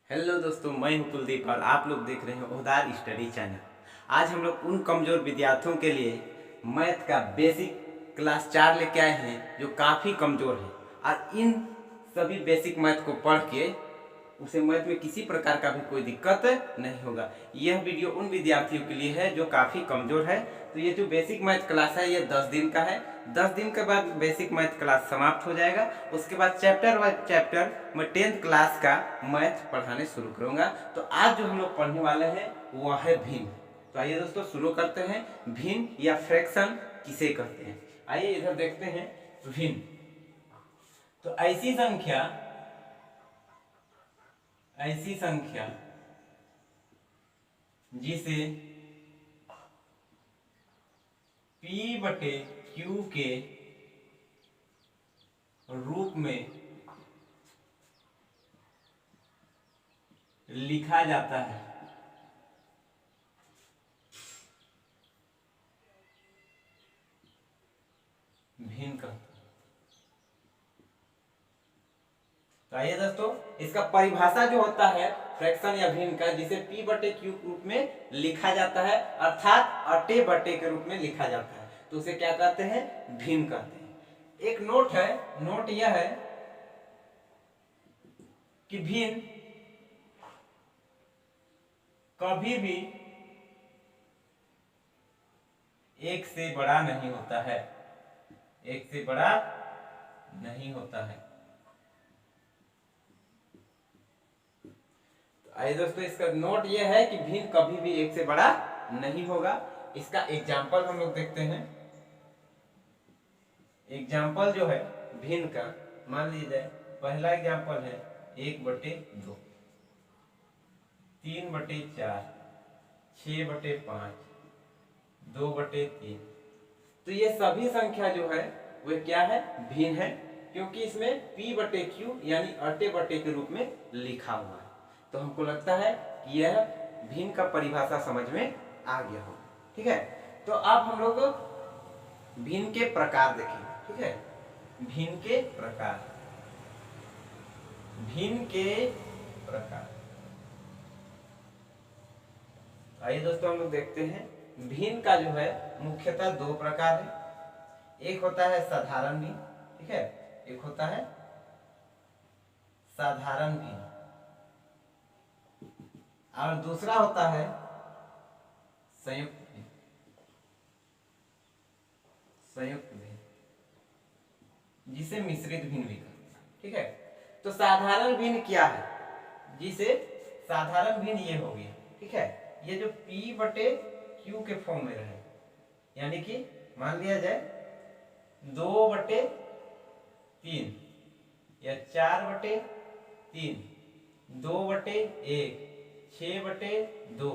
Hello दोस्तों, मैं हूं कुलदीप और आप लोग देख रहे हैं उदार स्टडी चैनल। आज हम लोग उन कमज़ोर विद्यार्थियों के लिए मैथ का बेसिक क्लास 4 लेके आए हैं जो काफ़ी कमज़ोर है। और इन सभी बेसिक मैथ को पढ़ के उसे मैथ में किसी प्रकार का भी कोई दिक्कत नहीं होगा। यह वीडियो उन विद्यार्थियों के लिए है जो काफ़ी कमज़ोर है। तो ये जो बेसिक मैथ क्लास है ये 10 दिन का है। 10 दिन के बाद बेसिक मैथ क्लास समाप्त हो जाएगा। उसके बाद चैप्टर वाइज चैप्टर मैं 10th क्लास का मैथ पढ़ाने शुरू करूँगा। तो आज जो हम लोग पढ़ने वाले हैं वह है भिन्न। तो आइए दोस्तों शुरू करते हैं। भिन्न या फ्रैक्शन किसे कहते हैं, आइए इधर देखते हैं। भिन्न तो ऐसी संख्या जिसे P/Q के रूप में लिखा जाता है भिन्न कहते हैं। तो आइए दोस्तों, इसका परिभाषा जो होता है फ्रैक्शन या भिन्न का, जिसे P/Q के रूप में लिखा जाता है अर्थात अटे/बटे के रूप में लिखा जाता है, तो उसे क्या कहते हैं? भिन्न कहते हैं। एक नोट है, नोट यह है कि भिन्न कभी भी एक से बड़ा नहीं होता है, एक से बड़ा नहीं होता है। आइए दोस्तों, इसका नोट यह है कि भिन्न कभी भी एक से बड़ा नहीं होगा। इसका एग्जाम्पल हम लोग देखते हैं। एग्जाम्पल जो है भिन्न का, मान लीजिए पहला एग्जाम्पल है 1/2, 3/4, 6/5, 2/3। तो ये सभी संख्या जो है वह क्या है? भिन्न है, क्योंकि इसमें P/Q यानी अटे/बटे के रूप में लिखा हुआ है। तो हमको लगता है कि यह भिन्न का परिभाषा समझ में आ गया होगा। ठीक है, तो अब हम लोग भिन्न के प्रकार देखेंगे। ठीक है, भिन्न के प्रकार, भिन्न के प्रकार। आइए दोस्तों हम लोग देखते हैं। भिन्न का जो है मुख्यतः दो प्रकार है। एक होता है साधारण भिन्न, ठीक है, एक होता है साधारण भिन्न, और दूसरा होता है संयुक्त भिन्न। संयुक्त भिन्न जिसे मिश्रित भिन्न भी कहते हैं। ठीक है, तो साधारण भिन्न क्या है? जिसे साधारण भिन्न ये हो गया। ठीक है, ये जो P/Q के फॉर्म में रहे, यानी कि मान लिया जाए 2/3 या 4/3, 2/1, 6/2,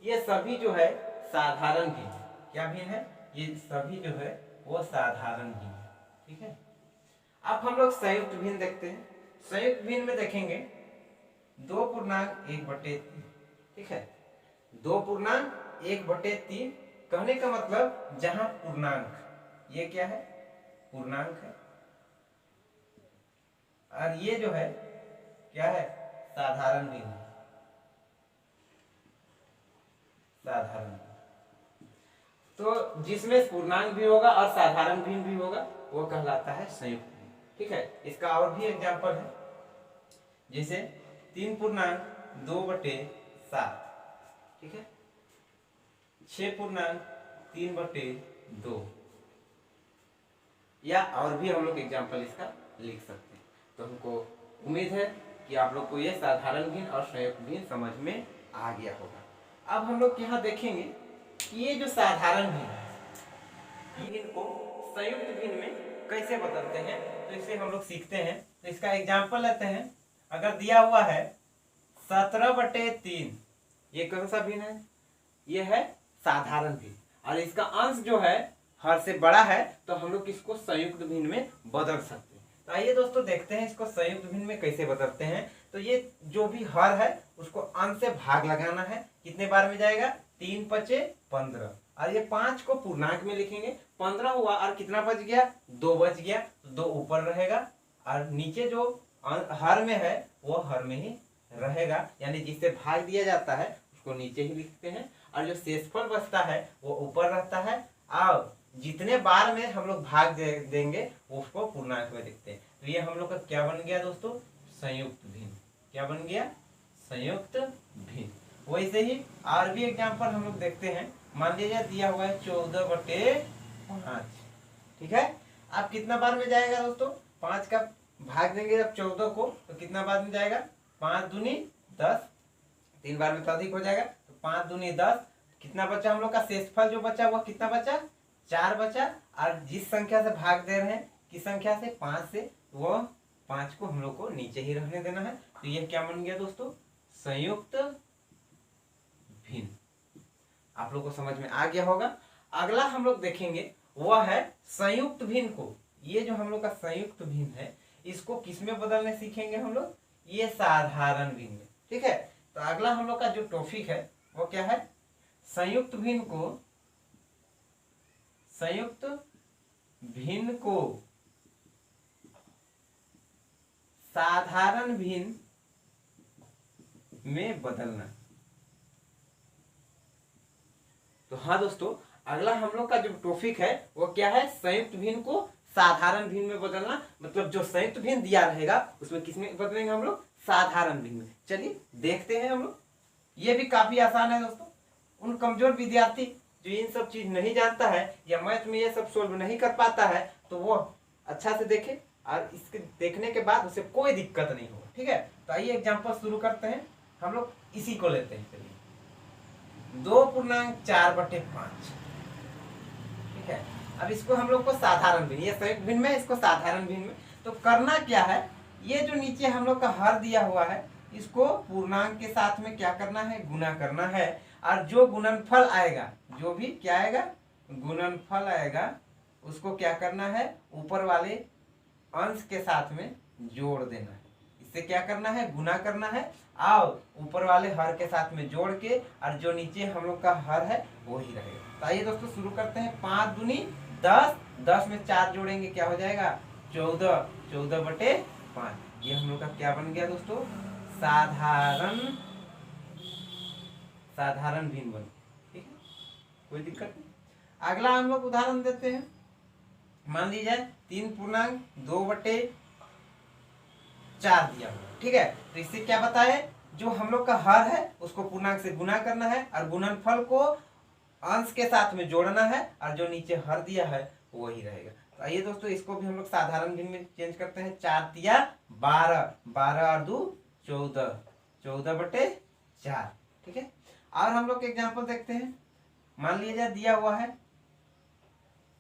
ये सभी जो है साधारण भिन्न। क्या भिन्न है? ये सभी जो है वो साधारण भिन्न है। ठीक है, अब हम लोग संयुक्त भिन्न देखते हैं। संयुक्त भिन्न में देखेंगे 2.1/3। ठीक है, 2.1/3 कहने का मतलब जहां पूर्णांक, ये क्या है? पूर्णांक है, और ये जो है क्या है? साधारण भिन्न। साधारण, तो जिसमें पूर्णांक भी होगा और साधारण भिन्न भी होगा वो कहलाता है संयुक्त भिन्न। ठीक है, इसका और भी एग्जांपल है, जैसे 3.2/7, ठीक है, 6.3/2, या और भी हम लोग एग्जांपल इसका लिख सकते हैं। तो हमको उम्मीद है कि आप लोग को ये साधारण भिन्न और संयुक्त भिन्न समझ में आ गया होगा। अब हम लोग यहाँ देखेंगे कि ये जो साधारण भिन्न है, भिन्न को संयुक्त भिन्न में कैसे बदलते हैं, तो इसे हम लोग सीखते हैं। तो इसका एग्जांपल लेते हैं। अगर दिया हुआ है 17/3, ये कौन सा भिन्न है? ये है साधारण भिन्न, और इसका अंश जो है हर से बड़ा है, तो हम लोग इसको संयुक्त भिन्न में बदल सकते हैं। तो आइए दोस्तों देखते हैं इसको संयुक्त भिन्न में कैसे बदलते हैं। तो ये जो भी हर है उसको अंश से भाग लगाना है। कितने बार में जाएगा? 3×5 = 15, और ये 5 को पूर्णांक में लिखेंगे। 15 हुआ और कितना बच गया? 2 बच गया, तो 2 ऊपर रहेगा, और नीचे जो हर में है वो हर में ही रहेगा, यानी जिससे भाग दिया जाता है उसको नीचे ही लिखते हैं, और जो शेषफल बचता है वो ऊपर रहता है, और जितने बार में हम लोग भाग देंगे उसको पूर्णांक में लिखते हैं। तो ये हम लोग का क्या बन गया दोस्तों, संयुक्त भिन्न। क्या बन गया, संयुक्त भिन्न। वैसे ही और भी एग्जाम्पल हम लोग देखते हैं। मान लीजिए दिया हुआ है 14/5, ठीक है। आप कितना बार में जाएगा दोस्तों, 5 का भाग देंगे जब 14 को तो कितना बार में जाएगा, 5 दूनी 10, 3 बार में तो अधिक हो जाएगा, तो 5 दूनी 10। कितना बचा हम लोग का शेषफल जो बचा वो कितना बचा, 4 बचा। और जिस संख्या से भाग दे रहे हैं, किस संख्या से, 5 से, वो 5 को हम लोग को नीचे ही रहने देना है। तो ये क्या बन गया दोस्तों, संयुक्त भिन्न। आप लोग को समझ में आ गया होगा। अगला हम लोग देखेंगे वह है संयुक्त भिन्न को। ये जो हम लोग का संयुक्त भिन्न है इसको किस में बदलने सीखेंगे हम लोग, ये साधारण भिन्न में, ठीक है। तो अगला हम लोग का जो टॉपिक है वो क्या है, संयुक्त भिन्न को, संयुक्त भिन्न को साधारण भिन्न में बदलना। तो हाँ दोस्तों, अगला हम लोग का जो टॉपिक है वो क्या है, संयुक्त भिन्न को साधारण भिन्न में बदलना। मतलब जो संयुक्त भिन्न दिया रहेगा उसमें किसमें बदलेंगे हम लोग, साधारण भिन्न में। चलिए देखते हैं हम लोग। ये भी काफी आसान है दोस्तों। उन कमजोर विद्यार्थी जो इन सब चीज नहीं जानता है या मैथ में ये सब सोल्व नहीं कर पाता है, तो वो अच्छा से देखे, और इसके देखने के बाद उसे कोई दिक्कत नहीं होगा, ठीक है। तो आइए एग्जाम्पल शुरू करते हैं। हम लोग इसी को लेते हैं। चलिए 2.4/5, ठीक है। अब इसको हम लोग को साधारण भिन्न, ये संयुक्त भिन्न में, इसको साधारण भिन्न में। तो करना क्या है, ये जो नीचे हम लोग का हर दिया हुआ है इसको पूर्णांक के साथ में क्या करना है, गुना करना है। और जो गुणनफल आएगा, जो भी क्या आएगा, गुणनफल आएगा, उसको क्या करना है, ऊपर वाले अंश के साथ में जोड़ देना है। इससे क्या करना है, गुना करना है, और ऊपर वाले हर के साथ में जोड़ के, और जो नीचे हम लोग का हर है वही रहेगा। तो आइए दोस्तों शुरू करते हैं। 5 दूनी 10, 10 में 4 जोड़ेंगे क्या हो जाएगा, 14, 14/5। ये हम लोग का क्या बन गया दोस्तों, साधारण भिन्न बन, ठीक है, कोई दिक्कत नहीं। अगला हम लोग उदाहरण देते हैं। मान लीजिए 3/2/4 दिया हुआ, ठीक है। तो इससे क्या बताए, जो हम लोग का हर है उसको पूर्णांक से गुना करना है, और गुणनफल को अंश के साथ में जोड़ना है, और जो नीचे हर दिया है वही रहेगा। तो आइए दोस्तों इसको भी हम लोग साधारण भिन्न में चेंज करते हैं। 4 तिया 12, 12 और 2 14, 14/4, ठीक है। और हम लोग एग्जाम्पल देखते हैं। मान लीजिए दिया हुआ है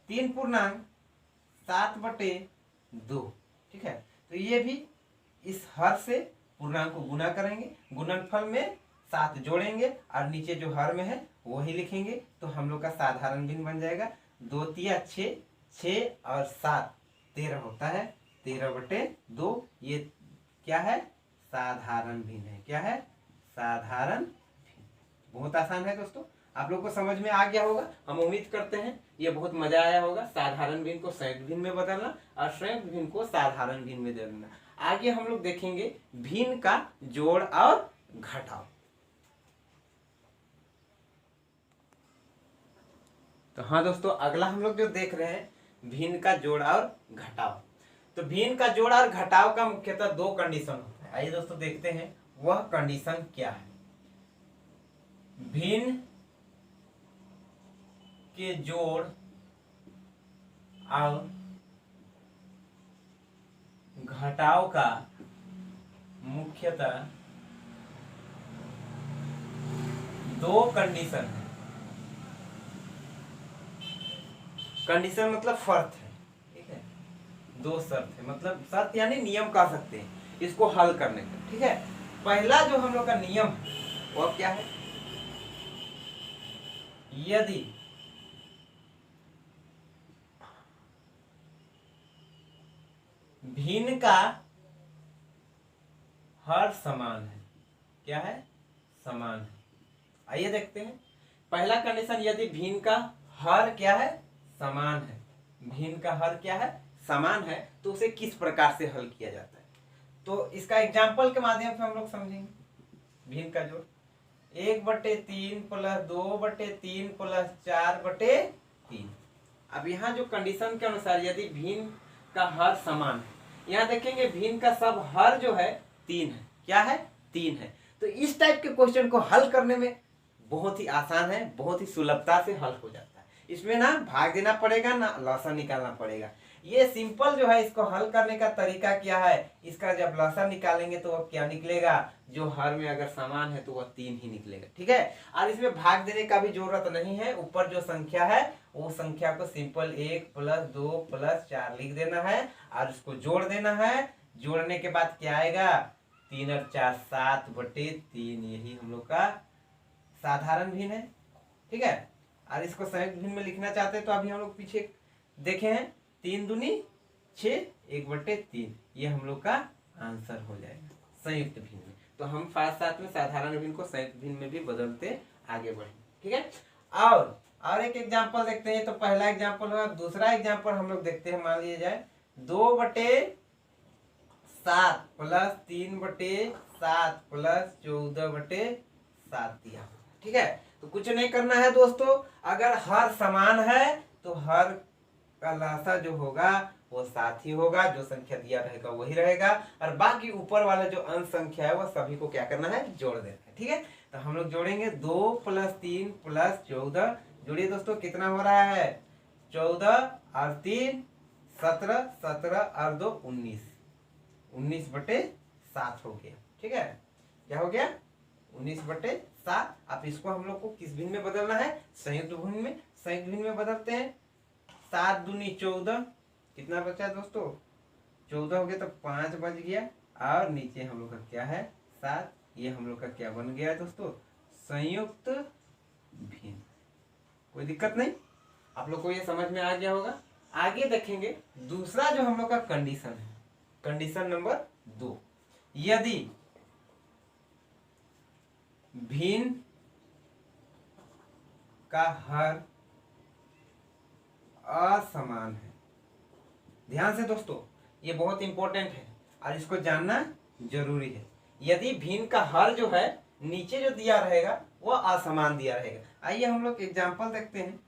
3.7/2, ठीक है। तो ये भी इस हर से पूर्णांक को गुना करेंगे, गुणनफल में 7 जोड़ेंगे, और नीचे जो हर में है वही लिखेंगे। तो हम लोग का साधारण भिन्न बन जाएगा। 2 तिया 6, 6 और 7 13 होता है, 13/2। ये क्या है, साधारण भिन्न है। क्या है, साधारण भिन्न। बहुत आसान है दोस्तों, आप लोग को समझ में आ गया होगा। हम उम्मीद करते हैं ये बहुत मजा आया होगा। साधारण भिन्न को संयुक्त भिन्न में बदलना, और संयुक्त भिन्न को साधारण भिन्न में बदलना। आगे हम लोग देखेंगे भिन्न का जोड़ और घटाव। तो हाँ दोस्तों, अगला हम लोग जो देख रहे हैं भिन्न का जोड़ और घटाव। तो भिन्न का जोड़ और घटाव का मुख्यतः 2 कंडीशन होता है। आइए दोस्तों देखते हैं वह कंडीशन क्या है। भिन्न के जोड़ और घटाव का मुख्यतः 2 कंडीशन है। कंडीशन मतलब शर्त है, ठीक है। 2 शर्त है, मतलब शर्त यानी नियम कह सकते हैं इसको हल करने का, ठीक है। पहला जो हम लोग का नियम है वो क्या है, यदि भिन्न का हर समान है। क्या है, समान है। आइए देखते हैं पहला कंडीशन, यदि भिन्न का हर क्या है, समान है। भिन्न का हर क्या है, समान है। तो उसे किस प्रकार से हल किया जाता है, तो इसका एग्जाम्पल के माध्यम से हम लोग समझेंगे। भिन्न का जोड़ 1/3 प्लस 2/3 प्लस 4/3। अब यहाँ जो कंडीशन के अनुसार यदि भिन्न का हर समान है, यहाँ देखेंगे भिन्न का सब हर जो है 3 है। क्या है? 3 है। तो इस टाइप के क्वेश्चन को हल करने में बहुत ही आसान है, बहुत ही सुलभता से हल हो जाता है। इसमें ना भाग देना पड़ेगा ना लसा निकालना पड़ेगा। ये सिंपल जो है इसको हल करने का तरीका क्या है, इसका जब लसा निकालेंगे तो वह क्या निकलेगा, जो हर में अगर समान है तो वह 3 ही निकलेगा। ठीक है, और इसमें भाग देने का भी जरूरत नहीं है। ऊपर जो संख्या है वो संख्या को सिंपल 1 + 2 + 4 लिख देना है और उसको जोड़ देना है। जोड़ने के बाद क्या आएगा, 3 और 4 7/3। यही हम लोग का साधारण भिन्न है। ठीक है, और इसको संयुक्त भिन्न में लिखना चाहते हैं तो अभी हम लोग पीछे देखे हैं 3 दूनी 6 1/3। ये हम लोग का आंसर हो जाएगा संयुक्त भिन्न में। तो हम साथ में साधारण भिन्न को संयुक्त भिन्न में भी बदलते आगे बढ़े। ठीक है, और एक एग्जांपल देखते हैं। तो पहला एग्जांपल हुआ, दूसरा एग्जांपल हम लोग देखते हैं। मान लिया जाए 2/7 प्लस 3/7 प्लस 14/7 दिया। ठीक है, तो कुछ नहीं करना है दोस्तों। अगर हर समान है तो हर का लसा जो होगा वो 7 ही होगा। जो संख्या दिया रहेगा वही रहेगा, और बाकी ऊपर वाला जो अंश संख्या है वह सभी को क्या करना है, जोड़ देना है। ठीक है, तो हम लोग जोड़ेंगे 2 + 3 + 14। जोड़िए दोस्तों, कितना हो रहा है, 14 और 3 17, 17 और 2 19, 19/7 हो गया। ठीक है, क्या हो गया, 19/7। अब इसको हम लोग को किस भिन्न में बदलना है, संयुक्त भिन्न में। संयुक्त भिन्न में बदलते हैं। 7 दूनी 14, कितना बचा दोस्तों, 14 हो गया तो 5 बच गया, और नीचे हम लोग का क्या है 7। ये हम लोग का क्या बन गया दोस्तों, संयुक्त भिन्न। कोई दिक्कत नहीं, आप लोग को ये समझ में आ गया होगा। आगे देखेंगे दूसरा जो हम लोग का कंडीशन है, कंडीशन नंबर 2। यदि भिन्न का हर असमान है। ध्यान से दोस्तों, ये बहुत इंपॉर्टेंट है और इसको जानना जरूरी है। यदि भिन्न का हर जो है नीचे जो दिया रहेगा वो असमान दिया रहेगा। आइए हम लोग एग्जांपल देखते हैं।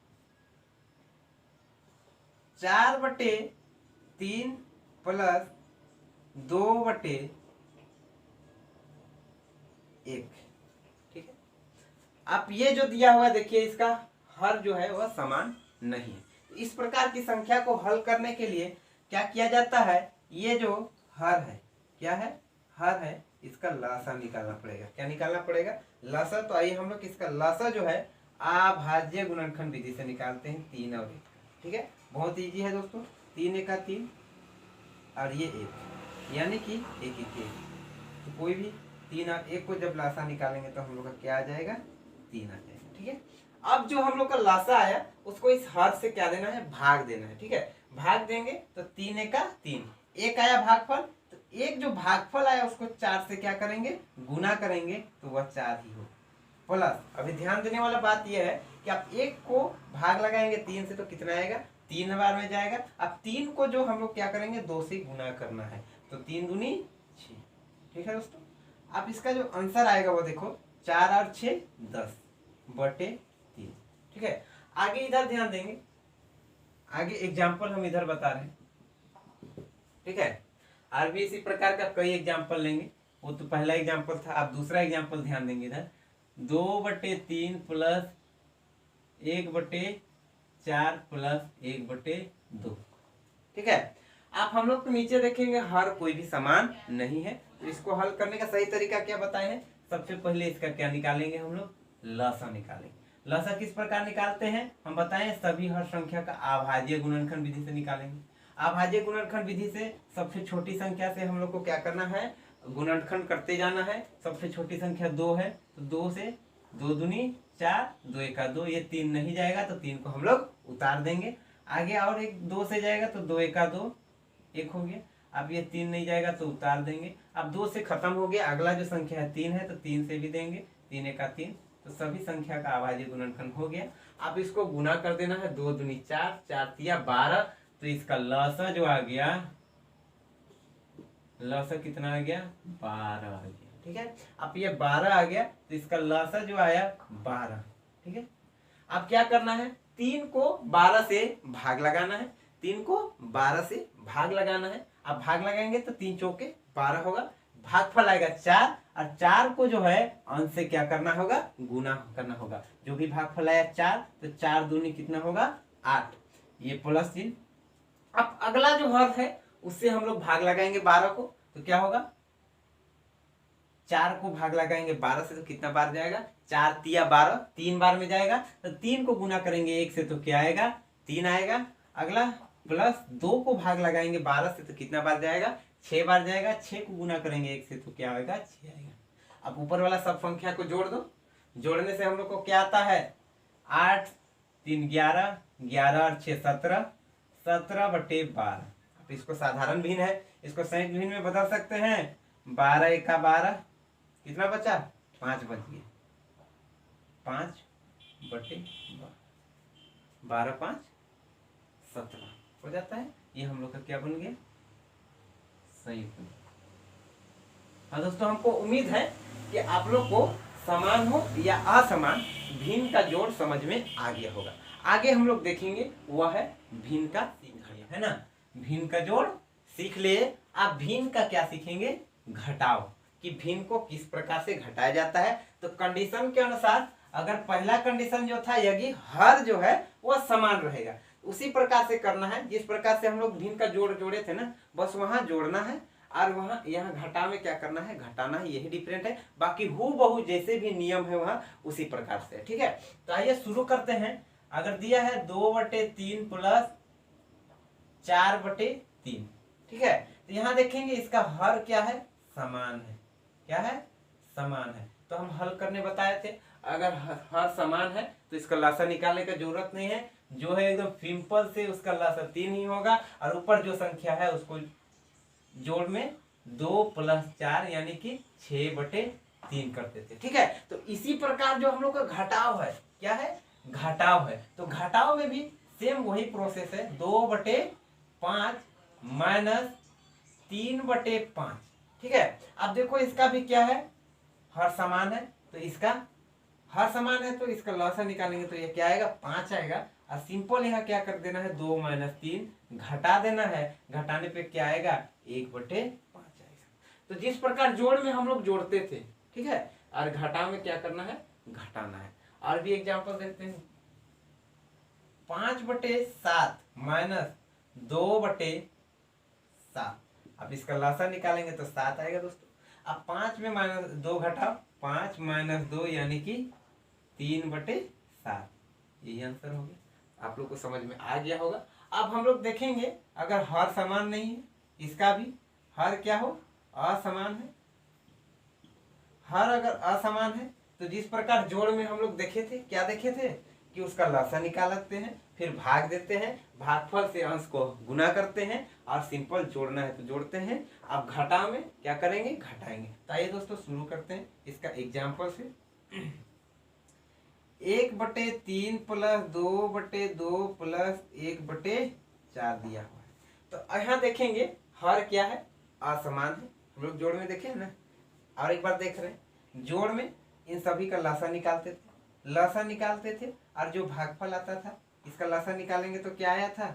4/3 प्लस 2/1। ठीक है, अब ये जो दिया हुआ देखिए, इसका हर जो है वह समान नहीं है। इस प्रकार की संख्या को हल करने के लिए क्या किया जाता है, ये जो हर है, क्या है, हर है, इसका लसा निकालना पड़ेगा। क्या निकालना पड़ेगा, लसा। तो आइए हम लोग इसका लसा जो है अभाज्य गुणनखंड विधि से निकालते हैं, 3 और 1। ठीक है, बहुत इजी है दोस्तों। 3 × 3 और ये 1, यानी कि 1 × 1। तो कोई भी 3 और 1 को जब लासा निकालेंगे तो हम लोग का क्या आ जाएगा, 3 आ जाएगा। ठीक है, अब जो हम लोग का लासा आया उसको इस हर से क्या देना है, भाग देना है। ठीक है, भाग देंगे तो 3 × 3, 1 आया भागफल। तो एक जो भागफल आया उसको 4 से क्या करेंगे, गुना करेंगे, तो वह 4 ही हो। प्लस, अभी ध्यान देने वाला बात यह है कि आप 1 को भाग लगाएंगे 3 से तो कितना आएगा, 3 बार में जाएगा। अब 3 को जो हम लोग क्या करेंगे, 2 से गुना करना है, तो 3 दूनी 6। ठीक है दोस्तों, अब इसका जो आंसर आएगा वो देखो, 4 और 6 10/3। ठीक है, आगे इधर ध्यान देंगे। आगे एग्जाम्पल हम इधर बता रहे हैं। ठीक है, और भी इसी प्रकार का कई एग्जाम्पल लेंगे। वो तो पहला एग्जाम्पल था, अब दूसरा एग्जाम्पल ध्यान देंगे इधर। 2/3 प्लस 1/4 प्लस 1/2। ठीक है, आप हम लोग तो नीचे देखेंगे हर कोई भी समान नहीं है। तो इसको हल करने का सही तरीका क्या बताए हैं, सबसे पहले इसका क्या निकालेंगे, हम लोग लसा निकालेंगे। लसा किस प्रकार निकालते हैं हम बताएं, सभी हर संख्या का अभाज्य गुणनखंड विधि से निकालेंगे। अभाज्य गुणनखंड विधि से सबसे छोटी संख्या से हम लोग को क्या करना है, गुणनखंड करते जाना है। सबसे छोटी संख्या 2 है, तो 2 से 2 दूनी 4, 2 × 1 2, ये 3 नहीं जाएगा तो 3 को हम लोग उतार देंगे। आगे और एक 2 से जाएगा तो 2 × 1 2, 1 हो गया। अब ये 3 नहीं जाएगा तो उतार देंगे। अब 2 से खत्म हो गया, अगला जो संख्या है 3 है, तो 3 से भी देंगे, 3 × 3, तो सभी संख्या का अभाज्य गुणनखंड हो गया। अब इसको गुना कर देना है, 2 दूनी 4, 4 × 3 12, तो इसका लसा जो आ गया, लसा कितना आ गया, 12 आ गया। ठीक है। अब ये 12 आ गया तो इसका लसा जो आया 12, ठीक है। अब क्या करना है, 3 को 12 से भाग लगाना है, 3 को 12 से भाग लगाना है। अब भाग लगाएंगे तो 3 चौके 12 होगा, भागफल आएगा 4, और 4 को जो है अंश से क्या करना होगा, गुना करना होगा। जो भी भागफल आया 4, तो 4 दूनी कितना होगा 8, ये प्लस चिन्ह। अब अगला जो हर है उससे हम लोग भाग लगाएंगे 12 को, तो क्या होगा, 4 को भाग लगाएंगे 12 से तो कितना बार जाएगा, 4 तिया 12, 3 बार में जाएगा। तो 3 को गुना करेंगे 1 से तो क्या आएगा, 3 आएगा। अगला प्लस 2 को भाग लगाएंगे 12 से तो कितना बार जाएगा, 6 बार जाएगा। 6 को गुना करेंगे 1 से तो क्या आएगा, 6 आएगा। अब ऊपर वाला सब संख्या को जोड़ दो, जोड़ने से हम लोग को क्या आता है, 8 3 11, 11 और 6 17, 17/12। अब इसको साधारण भिन्न है, इसको संयुक्त भिन्न में बदल सकते हैं। 12 एका 12, कितना बचा, 5 बच गया, 5/12, 12 5 17 हो जाता है। ये हम लोग का क्या बन गया, संयुक्त। हाँ दोस्तों, हमको उम्मीद है कि आप लोग को समान हो या असमान भिन्न का जोड़ समझ में आ गया होगा। आगे हम लोग देखेंगे वह है भिन्न का, है ना, भिन्न का जोड़ सीख ले। आप भिन्न का क्या सीखेंगे, घटाव, कि भिन्न को किस प्रकार से घटाया जाता है। तो कंडीशन के अनुसार अगर पहला कंडीशन जो था यदि हर जो है वह समान रहेगा, उसी प्रकार से करना है जिस प्रकार से हम लोग भिन्न का जोड़ जोड़े थे ना, बस वहां जोड़ना है, और वहां यहाँ घटा में क्या करना है, घटाना है। यही डिफरेंट है, बाकी हूबहू जैसे भी नियम है वहां उसी प्रकार से, ठीक है। तो आइए शुरू करते हैं। अगर दिया है 2/3 प्लस 4/3, ठीक है, तो यहाँ देखेंगे इसका हर क्या है, समान है। क्या है, समान है। तो हम हल करने बताए थे, अगर हर समान है तो इसका लसा निकालने का जरूरत नहीं है, जो है एकदम सिंपल से उसका लसा 3 ही होगा, और ऊपर जो संख्या है उसको जोड़ में 2 + 4 यानी कि 6/3 करते थे, ठीक है। तो इसी प्रकार जो हम लोग का घटाव है, क्या है, घटाव है। तो घटाव में भी सेम वही प्रोसेस है, 2/5 माइनस 3/5, ठीक है। अब देखो इसका भी क्या है, हर समान है, तो इसका हर समान है तो इसका लसा निकालेंगे तो ये क्या आएगा, 5 आएगा। और सिंपल यहाँ क्या कर देना है, 2 - 3 घटा देना है, घटाने पे क्या आएगा, 1/5 आएगा। तो जिस प्रकार जोड़ में हम लोग जोड़ते थे, ठीक है, और घटा में क्या करना है, घटाना है। और भी एग्जाम्पल देखते हैं, 5/7 माइनस 2/7। अब इसका लसा निकालेंगे तो 7 आएगा दोस्तों। अब 5 में -2 घटाओ, 5 - 2 यानी कि 3/7, यही आंसर हो गया। आप लोग को समझ में आ गया होगा। अब हम लोग देखेंगे अगर हर समान नहीं है, इसका भी हर क्या हो, असमान है। हर अगर असमान है तो जिस प्रकार जोड़ में हम लोग देखे थे, क्या देखे थे, कि उसका लसा निकालते हैं, फिर भाग देते हैं, भागफल से अंश को गुना करते हैं, और सिंपल जोड़ना है तो जोड़ते हैं। अब घटा में क्या करेंगे, घटाएंगे। तो आइए दोस्तों शुरू करते हैं इसका एग्जाम्पल से। 1/3 + 2/2 + 1/4 दिया हुआ है। तो यहाँ देखेंगे हर क्या है, असमान है। हम लोग जोड़ में देखे है ना, और एक बार देख रहे हैं, जोड़ में इन सभी का लसा निकालते थे, और जो भागफल आता था इसका लसा निकालेंगे तो क्या आया था,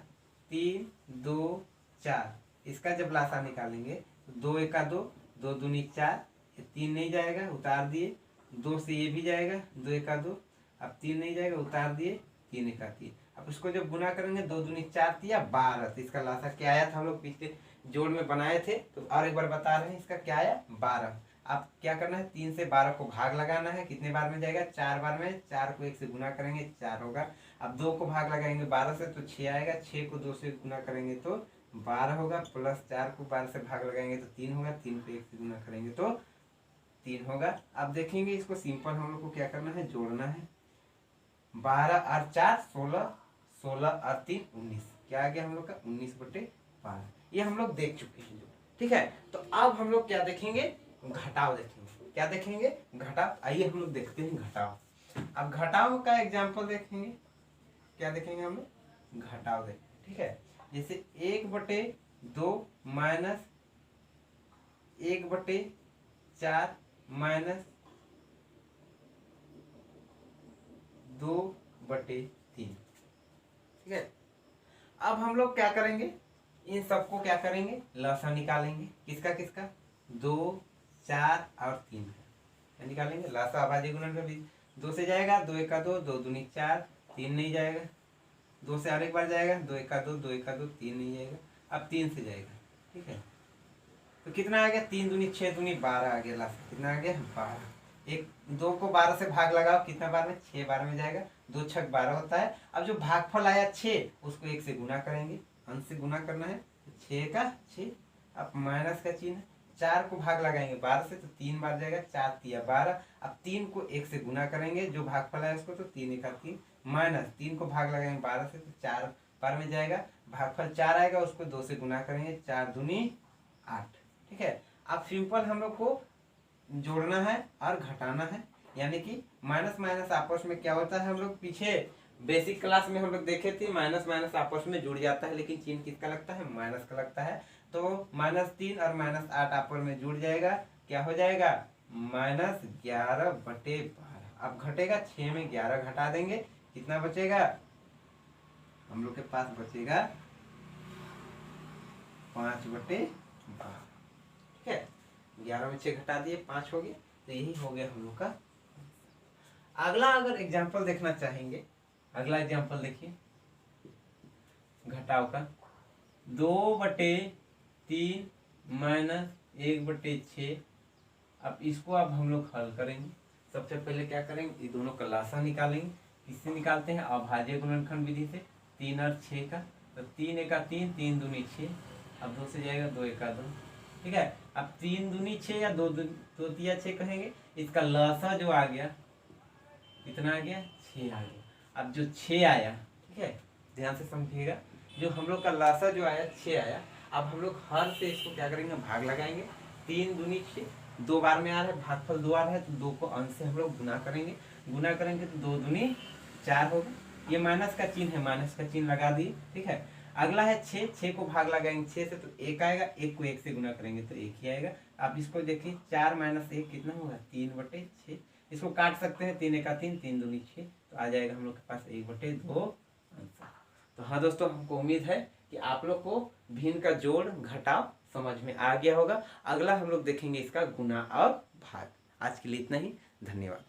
3 2 4। इसका जब लसा निकालेंगे तो 2 एका 2, 2 दूनी 4, 3 नहीं जाएगा, उतार दिए, 2 से ये भी जाएगा, 2 एका 2, अब 3 नहीं जाएगा, उतार दिए, 3 एका 3। अब इसको जब गुना करेंगे 2 दूनी 4 तिया 12, तो इसका लसा क्या आया था, हम लोग पिछले जोड़ में बनाए थे, तो और एक बार बता रहे हैं, इसका क्या आया, 12। अब क्या करना है, 3 से 12 को भाग लगाना है, कितने बार में जाएगा, 4 बार में। 4 को 1 से गुना करेंगे 4 होगा। अब 2 को भाग लगाएंगे 12 से तो 6 आएगा, 6 को 2 से गुना करेंगे तो 12 होगा, प्लस 4 को 12 से भाग लगाएंगे तो 3 होगा, 3 को 1 से गुना करेंगे तो 3 होगा। अब देखेंगे इसको सिंपल हम लोग को क्या करना है, जोड़ना है। 12 और 4 16, 16 और 3 19, क्या आ गया हम लोग का, 19/12। ये हम लोग देख चुके हैं, ठीक है। तो अब हम लोग क्या देखेंगे, घटाव देखेंगे। क्या देखेंगे, घटाव। आइए हम लोग देखते हैं घटाव। अब घटाव का एग्जाम्पल देखेंगे, क्या देखेंगे हम लोग, घटाव देखेंगे, ठीक है। जैसे 1/2 माइनस 1/4 माइनस 2/3। ठीक है, अब हम लोग क्या करेंगे, इन सबको क्या करेंगे, लसा निकालेंगे। किसका किसका, 2, 4 और 3 का क्या निकालेंगे, लसा अभाज्य गुणनखंड विधि। 2 से जाएगा, 2 एका 2, 2 दूनी 4, 3 नहीं जाएगा। 2 से और एक बार जाएगा, 2 एका 2, 2 एका 2, 3 नहीं जाएगा। अब 3 से जाएगा। ठीक है, तो कितना आ गया, 3 दूनी 6 दूनी 12 आ गया लास्ट। कितना आ गया, 12। एक 2 को 12 से भाग लगाओ, कितना बार में, 6 बार में जाएगा। 2 छक 12 होता है। अब जो भागफल आया 6, उसको 1 से गुना करेंगे, अंश से गुना करना है। 6 का 6, अब माइनस का चिन्ह, 4 को भाग लगाएंगे 12 से, तो 3 बार जाएगा, 4 तिया 12। अब 3 को 1 से गुना करेंगे, जो भागफल है उसको, तो 3 एका 3, माइनस 3 को भाग लगाएंगे 12 से, तो 4 बार में जाएगा। भागफल 4 आएगा, उसको 2 से गुना करेंगे, 4 दूनी 8। ठीक है, अब सिंपल हम लोग को जोड़ना है और घटाना है, यानी कि माइनस माइनस आपस में क्या होता है, हम लोग पीछे बेसिक क्लास में हम लोग देखे थे, माइनस माइनस आपस में जुड़ जाता है, लेकिन चिन्ह किसका लगता है, माइनस का लगता है। तो -3 और -8 आपस में जुड़ जाएगा, क्या हो जाएगा, -11/12। अब घटेगा, 6 में 11 घटा देंगे, कितना बचेगा, हम लोग के पास बचेगा 5/12। ठीक है, 11 में 6 घटा दिए, 5 हो गए, तो यही हो गया हम लोग का। अगला अगर एग्जाम्पल देखना चाहेंगे, अगला एग्जाम्पल देखिए, घटाव का 2/3 -1/6। अब इसको अब हम लोग हल करेंगे। सबसे पहले क्या करेंगे, ये दोनों का लासा निकालेंगे। किससे निकालते हैं, अभाज्य गुणनखंड विधि से। 3 और 6 का, तो 3 एका 3, 3 दूनी 6। अब 2 से जाएगा, 2 एका 2। ठीक है, अब 3 दूनी 6 या 2 तिया 6 कहेंगे। इसका लासा जो आ गया, कितना आ गया, 6 आ गया। अब जो 6 आया, ठीक है, ध्यान से समझिएगा, जो हम लोग का लासा जो आया 6 आया। अब हम लोग हर से इसको क्या करेंगे, भाग लगाएंगे। 3 दूनी 6, 2 बार में आ रहा है, भागफल 2 आ रहा है, तो 2 को अंश से हम लोग गुना करेंगे। गुना करेंगे तो 2 दूनी 4 होगा। ये माइनस का चिन्ह है, माइनस का चिन्ह लगा दिए। ठीक है, अगला है 6, 6 को भाग लगाएंगे 6 से, तो 1 आएगा। 1 को 1 से गुना करेंगे तो 1 ही आएगा। आप इसको देखिए, 4 - 1 कितना होगा, 3/6। इसको काट सकते हैं, 3 एका 3, 3 दूनी 6, तो आ जाएगा हम लोग के पास 1/2 आंसर। तो हाँ दोस्तों, हमको उम्मीद है कि आप लोग को भिन्न का जोड़ घटाव समझ में आ गया होगा। अगला हम लोग देखेंगे इसका गुना और भाग। आज के लिए इतना ही, धन्यवाद।